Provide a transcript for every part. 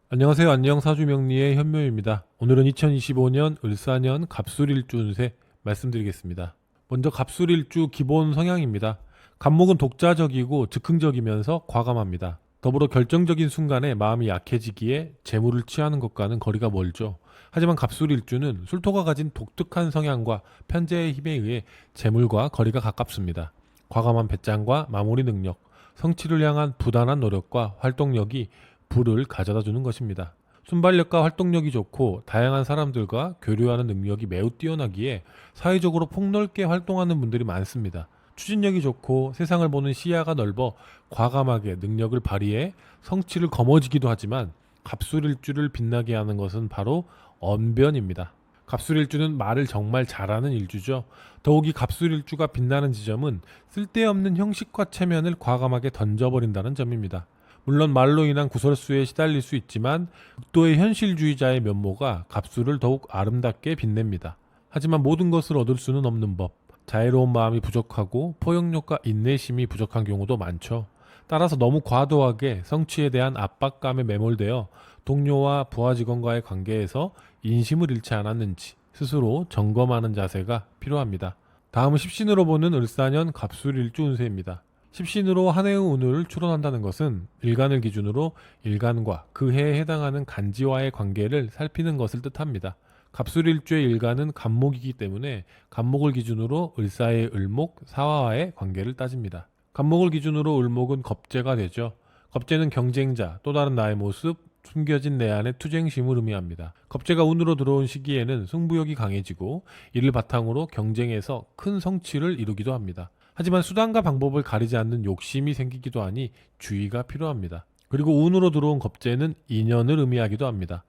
안녕하세요. 안녕 사주명리의 현묘입니다. 오늘은 2025년 을사년 갑술일주 운세 말씀드리겠습니다. 먼저 갑술일주 기본 성향입니다. 갑목은 독자적이고 즉흥적이면서 과감합니다. 더불어 결정적인 순간에 마음이 약해지기에 재물을 취하는 것과는 거리가 멀죠. 하지만 갑술일주는 술토가 가진 독특한 성향과 편재의 힘에 의해 재물과 거리가 가깝습니다. 과감한 배짱과 마무리 능력, 성취를 향한 부단한 노력과 활동력이 부를 가져다 주는 것입니다. 순발력과 활동력이 좋고 다양한 사람들과 교류하는 능력이 매우 뛰어나기에 사회적으로 폭넓게 활동하는 분들이 많습니다. 추진력이 좋고 세상을 보는 시야가 넓어 과감하게 능력을 발휘해 성취를 거머쥐기도 하지만 갑술일주를 빛나게 하는 것은 바로 언변입니다. 갑술일주는 말을 정말 잘하는 일주죠. 더욱이 갑술일주가 빛나는 지점은 쓸데없는 형식과 체면을 과감하게 던져버린다는 점입니다. 물론 말로 인한 구설수에 시달릴 수 있지만 극도의 현실주의자의 면모가 갑술을 더욱 아름답게 빛냅니다. 하지만 모든 것을 얻을 수는 없는 법. 자애로운 마음이 부족하고 포용력과 인내심이 부족한 경우도 많죠. 따라서 너무 과도하게 성취에 대한 압박감에 매몰되어 동료와 부하 직원과의 관계에서 인심을 잃지 않았는지 스스로 점검하는 자세가 필요합니다. 다음은 십신으로 보는 을사년 갑술일주 운세입니다. 십신으로 한 해의 운을 추론한다는 것은 일간을 기준으로 일간과 그 해에 해당하는 간지와의 관계를 살피는 것을 뜻합니다. 갑술일주의 일간은 갑목이기 때문에 갑목을 기준으로 을사의 을목, 사화와의 관계를 따집니다. 갑목을 기준으로 을목은 겁재가 되죠. 겁재는 경쟁자, 또 다른 나의 모습, 숨겨진 내 안의 투쟁심을 의미합니다. 겁재가 운으로 들어온 시기에는 승부욕이 강해지고 이를 바탕으로 경쟁에서 큰 성취를 이루기도 합니다. 하지만 수단과 방법을 가리지 않는 욕심이 생기기도 하니 주의가 필요합니다. 그리고 운으로 들어온 겁재는 인연을 의미하기도 합니다.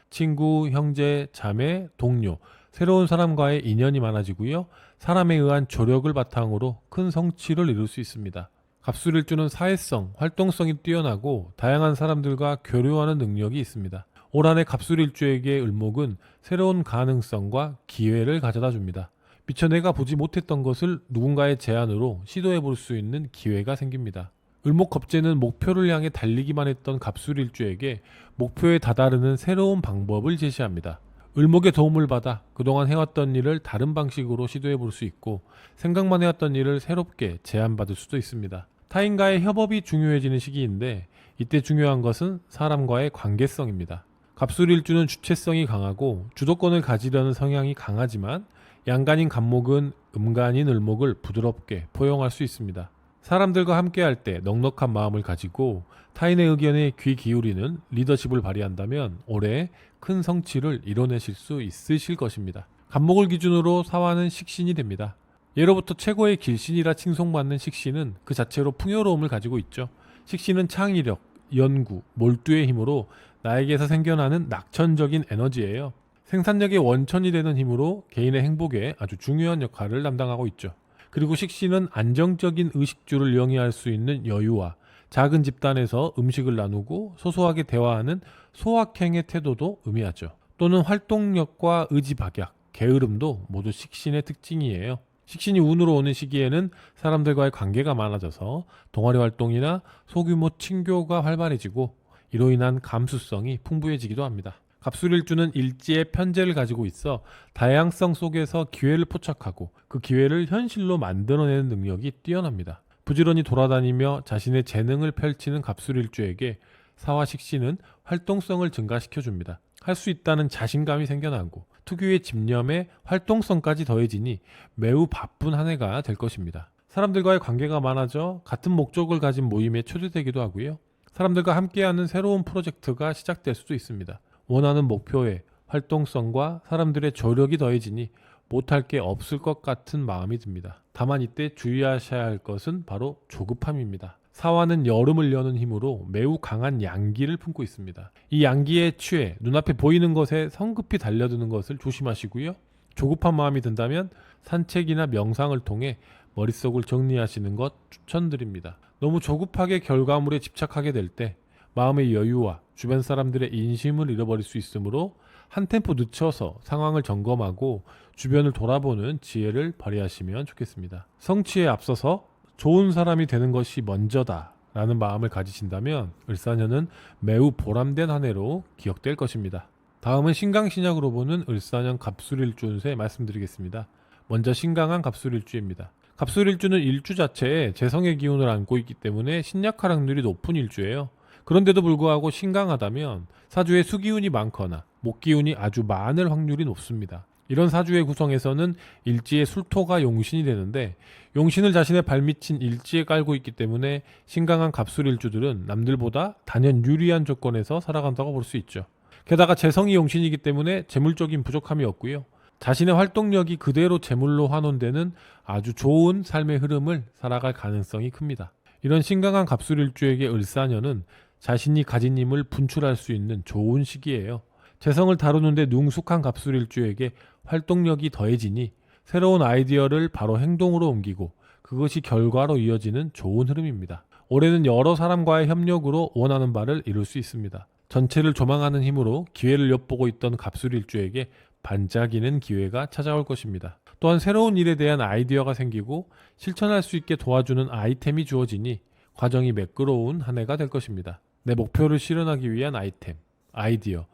친구, 형제, 자매, 동료, 새로운 사람과의 인연이 많아지고요. 사람에 의한 조력을 바탕으로 큰 성취를 이룰 수 있습니다. 갑술일주는 사회성, 활동성이 뛰어나고 다양한 사람들과 교류하는 능력이 있습니다. 올 한해 갑술일주에게 을목은 새로운 가능성과 기회를 가져다 줍니다. 미처 내가 보지 못했던 것을 누군가의 제안으로 시도해 볼 수 있는 기회가 생깁니다. 을목겁재는 목표를 향해 달리기만 했던 갑술일주에게 목표에 다다르는 새로운 방법을 제시합니다. 을목의 도움을 받아 그동안 해왔던 일을 다른 방식으로 시도해 볼 수 있고 생각만 해왔던 일을 새롭게 제안받을 수도 있습니다. 타인과의 협업이 중요해지는 시기인데 이때 중요한 것은 사람과의 관계성입니다. 갑술일주는 주체성이 강하고 주도권을 가지려는 성향이 강하지만 양간인 갑목은 음간인 을목을 부드럽게 포용할 수 있습니다. 사람들과 함께할 때 넉넉한 마음을 가지고 타인의 의견에 귀 기울이는 리더십을 발휘한다면 올해 큰 성취를 이뤄내실 수 있으실 것입니다. 갑목을 기준으로 사화는 식신이 됩니다. 예로부터 최고의 길신이라 칭송받는 식신은 그 자체로 풍요로움을 가지고 있죠. 식신은 창의력, 연구, 몰두의 힘으로 나에게서 생겨나는 낙천적인 에너지예요. 생산력의 원천이 되는 힘으로 개인의 행복에 아주 중요한 역할을 담당하고 있죠. 그리고 식신은 안정적인 의식주를 영위할 수 있는 여유와 작은 집단에서 음식을 나누고 소소하게 대화하는 소확행의 태도도 의미하죠. 또는 활동력과 의지박약, 게으름도 모두 식신의 특징이에요. 식신이 운으로 오는 시기에는 사람들과의 관계가 많아져서 동아리 활동이나 소규모 친교가 활발해지고 이로 인한 감수성이 풍부해지기도 합니다. 갑술일주는 일지의 편재를 가지고 있어 다양성 속에서 기회를 포착하고 그 기회를 현실로 만들어내는 능력이 뛰어납니다. 부지런히 돌아다니며 자신의 재능을 펼치는 갑술일주에게 사화식신은 활동성을 증가시켜줍니다. 할 수 있다는 자신감이 생겨나고 특유의 집념에 활동성까지 더해지니 매우 바쁜 한 해가 될 것입니다. 사람들과의 관계가 많아져 같은 목적을 가진 모임에 초대되기도 하고요. 사람들과 함께하는 새로운 프로젝트가 시작될 수도 있습니다. 원하는 목표에 활동성과 사람들의 조력이 더해지니 못할 게 없을 것 같은 마음이 듭니다. 다만 이때 주의하셔야 할 것은 바로 조급함입니다. 사화는 여름을 여는 힘으로 매우 강한 양기를 품고 있습니다. 이 양기에 취해 눈앞에 보이는 것에 성급히 달려드는 것을 조심하시고요. 조급한 마음이 든다면 산책이나 명상을 통해 머릿속을 정리하시는 것 추천드립니다. 너무 조급하게 결과물에 집착하게 될 때 마음의 여유와 주변 사람들의 인심을 잃어버릴 수 있으므로 한 템포 늦춰서 상황을 점검하고 주변을 돌아보는 지혜를 발휘하시면 좋겠습니다. 성취에 앞서서 좋은 사람이 되는 것이 먼저다 라는 마음을 가지신다면 을사년은 매우 보람된 한 해로 기억될 것입니다. 다음은 신강신약으로 보는 을사년 갑술일주 운세 말씀드리겠습니다. 먼저 신강한 갑술일주입니다. 갑술일주는 일주 자체에 재성의 기운을 안고 있기 때문에 신약하락률이 높은 일주예요. 그런데도 불구하고 신강하다면 사주에 수기운이 많거나 목기운이 아주 많을 확률이 높습니다. 이런 사주의 구성에서는 일지에 술토가 용신이 되는데 용신을 자신의 발밑인 일지에 깔고 있기 때문에 신강한 갑술일주들은 남들보다 단연 유리한 조건에서 살아간다고 볼 수 있죠. 게다가 재성이 용신이기 때문에 재물적인 부족함이 없고요. 자신의 활동력이 그대로 재물로 환원되는 아주 좋은 삶의 흐름을 살아갈 가능성이 큽니다. 이런 신강한 갑술일주에게 을사년은 자신이 가진 힘을 분출할 수 있는 좋은 시기예요. 재성을 다루는데 능숙한 갑술일주에게 활동력이 더해지니 새로운 아이디어를 바로 행동으로 옮기고 그것이 결과로 이어지는 좋은 흐름입니다. 올해는 여러 사람과의 협력으로 원하는 바를 이룰 수 있습니다. 전체를 조망하는 힘으로 기회를 엿보고 있던 갑술일주에게 반짝이는 기회가 찾아올 것입니다. 또한 새로운 일에 대한 아이디어가 생기고 실천할 수 있게 도와주는 아이템이 주어지니 과정이 매끄러운 한 해가 될 것입니다. 내 목표를 실현하기 위한 아이템, 아이디어,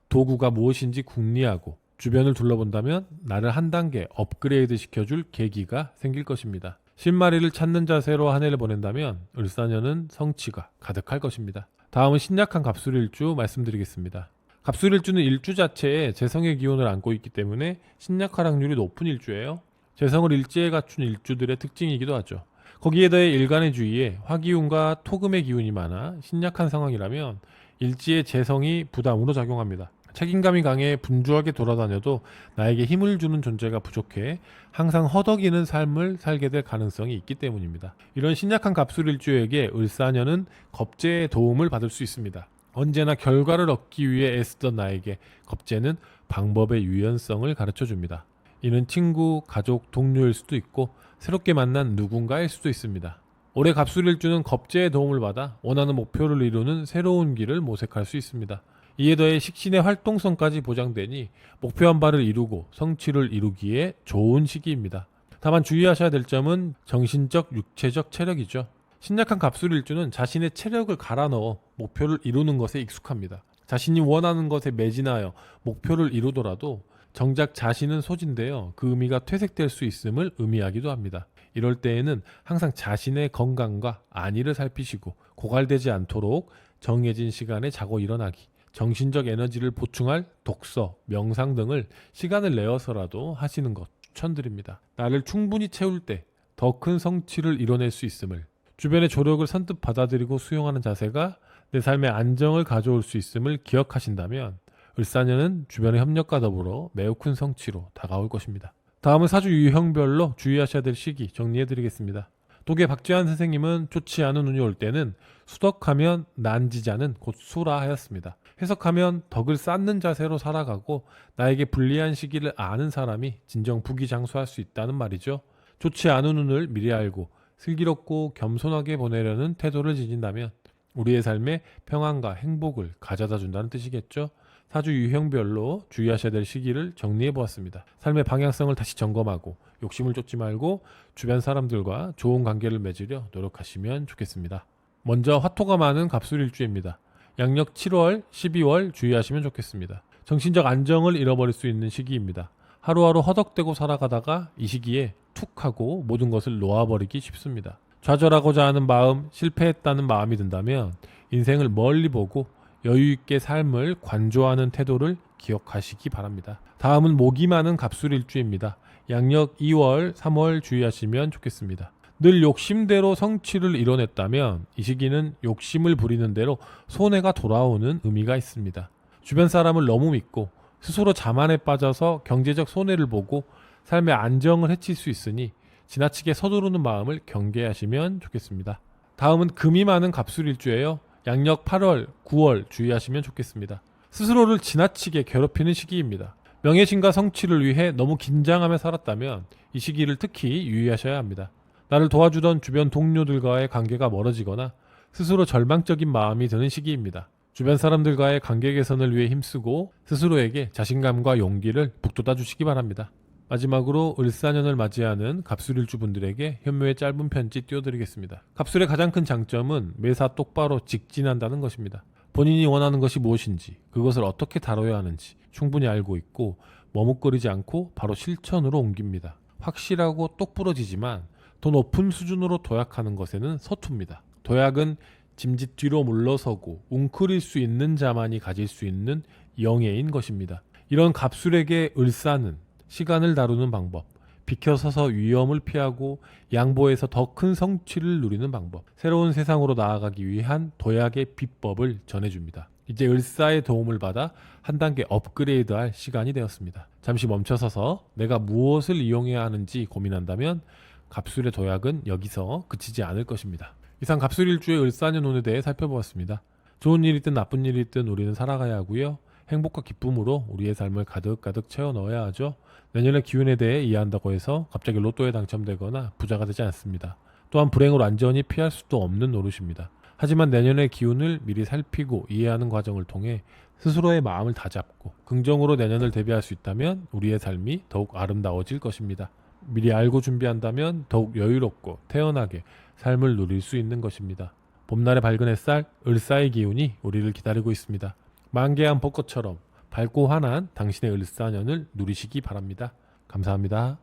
도구가 무엇인지 궁리하고 주변을 둘러본다면 나를 한 단계 업그레이드 시켜줄 계기가 생길 것입니다. 신마리를 찾는 자세로 한 해를 보낸다면 을사년은 성취가 가득할 것입니다. 다음은 신약한 갑술일주 말씀드리겠습니다. 갑술일주는 일주 자체에 재성의 기운을 안고 있기 때문에 신약하락률이 높은 일주예요. 재성을 일지에 갖춘 일주들의 특징이기도 하죠. 거기에 더해 일간의 주위에 화기운과 토금의 기운이 많아 신약한 상황이라면 일지의 재성이 부담으로 작용합니다. 책임감이 강해 분주하게 돌아다녀도 나에게 힘을 주는 존재가 부족해 항상 허덕이는 삶을 살게 될 가능성이 있기 때문입니다. 이런 신약한 갑술일주에게 을사년은 겁재의 도움을 받을 수 있습니다. 언제나 결과를 얻기 위해 애쓰던 나에게 겁재는 방법의 유연성을 가르쳐줍니다. 이는 친구, 가족, 동료일 수도 있고 새롭게 만난 누군가일 수도 있습니다. 올해 갑술일주는 겁재의 도움을 받아 원하는 목표를 이루는 새로운 길을 모색할 수 있습니다. 이에 더해 식신의 활동성까지 보장되니 목표한 바를 이루고 성취를 이루기에 좋은 시기입니다. 다만 주의하셔야 될 점은 정신적, 육체적 체력이죠. 신약한 갑술일주는 자신의 체력을 갈아 넣어 목표를 이루는 것에 익숙합니다. 자신이 원하는 것에 매진하여 목표를 이루더라도 정작 자신은 소진되어 그 의미가 퇴색될 수 있음을 의미하기도 합니다. 이럴 때에는 항상 자신의 건강과 안위를 살피시고 고갈되지 않도록 정해진 시간에 자고 일어나기, 정신적 에너지를 보충할 독서, 명상 등을 시간을 내어서라도 하시는 것 추천드립니다. 나를 충분히 채울 때 더 큰 성취를 이뤄낼 수 있음을, 주변의 조력을 선뜻 받아들이고 수용하는 자세가 내 삶의 안정을 가져올 수 있음을 기억하신다면 을사년은 주변의 협력과 더불어 매우 큰 성취로 다가올 것입니다. 다음은 사주 유형별로 주의하셔야 될 시기 정리해드리겠습니다. 독의 박지환 선생님은 좋지 않은 운이 올 때는 수덕하면 난지자는 곧 수라 하였습니다. 해석하면 덕을 쌓는 자세로 살아가고 나에게 불리한 시기를 아는 사람이 진정 부귀장수할 수 있다는 말이죠. 좋지 않은 운을 미리 알고 슬기롭고 겸손하게 보내려는 태도를 지닌다면 우리의 삶에 평안과 행복을 가져다 준다는 뜻이겠죠. 사주 유형별로 주의하셔야 될 시기를 정리해 보았습니다. 삶의 방향성을 다시 점검하고 욕심을 쫓지 말고 주변 사람들과 좋은 관계를 맺으려 노력하시면 좋겠습니다. 먼저 화토가 많은 갑술일주입니다. 양력 7월, 12월 주의하시면 좋겠습니다. 정신적 안정을 잃어버릴 수 있는 시기입니다. 하루하루 허덕대고 살아가다가 이 시기에 툭 하고 모든 것을 놓아버리기 쉽습니다. 좌절하고자 하는 마음, 실패했다는 마음이 든다면 인생을 멀리 보고 여유있게 삶을 관조하는 태도를 기억하시기 바랍니다. 다음은 목이 많은 갑술일주입니다. 양력 2월, 3월 주의하시면 좋겠습니다. 늘 욕심대로 성취를 이뤄냈다면 이 시기는 욕심을 부리는 대로 손해가 돌아오는 의미가 있습니다. 주변 사람을 너무 믿고 스스로 자만에 빠져서 경제적 손해를 보고 삶의 안정을 해칠 수 있으니 지나치게 서두르는 마음을 경계하시면 좋겠습니다. 다음은 금이 많은 갑술일주예요. 양력 8월, 9월 주의하시면 좋겠습니다. 스스로를 지나치게 괴롭히는 시기입니다. 명예심과 성취를 위해 너무 긴장하며 살았다면 이 시기를 특히 유의하셔야 합니다. 나를 도와주던 주변 동료들과의 관계가 멀어지거나 스스로 절망적인 마음이 드는 시기입니다. 주변 사람들과의 관계 개선을 위해 힘쓰고 스스로에게 자신감과 용기를 북돋아 주시기 바랍니다. 마지막으로 을사년을 맞이하는 갑술일주 분들에게 현묘의 짧은 편지 띄워드리겠습니다. 갑술의 가장 큰 장점은 매사 똑바로 직진한다는 것입니다. 본인이 원하는 것이 무엇인지, 그것을 어떻게 다뤄야 하는지 충분히 알고 있고 머뭇거리지 않고 바로 실천으로 옮깁니다. 확실하고 똑부러지지만 더 높은 수준으로 도약하는 것에는 서툽니다. 도약은 짐짓 뒤로 물러서고 웅크릴 수 있는 자만이 가질 수 있는 영예인 것입니다. 이런 갑술에게 을사는 시간을 다루는 방법, 비켜서서 위험을 피하고 양보해서 더 큰 성취를 누리는 방법, 새로운 세상으로 나아가기 위한 도약의 비법을 전해줍니다. 이제 을사의 도움을 받아 한 단계 업그레이드할 시간이 되었습니다. 잠시 멈춰서서 내가 무엇을 이용해야 하는지 고민한다면 갑술의 도약은 여기서 그치지 않을 것입니다. 이상 갑술일주의 을사년 운에 대해 살펴보았습니다. 좋은 일이든 나쁜 일이든 우리는 살아가야 하고요. 행복과 기쁨으로 우리의 삶을 가득가득 채워 넣어야 하죠. 내년의 기운에 대해 이해한다고 해서 갑자기 로또에 당첨되거나 부자가 되지 않습니다. 또한 불행을 완전히 피할 수도 없는 노릇입니다. 하지만 내년의 기운을 미리 살피고 이해하는 과정을 통해 스스로의 마음을 다잡고 긍정으로 내년을 대비할 수 있다면 우리의 삶이 더욱 아름다워질 것입니다. 미리 알고 준비한다면 더욱 여유롭고 태연하게 삶을 누릴 수 있는 것입니다. 봄날의 밝은 햇살, 을사의 기운이 우리를 기다리고 있습니다. 만개한 벚꽃처럼 밝고 환한 당신의 을사년을 누리시기 바랍니다. 감사합니다.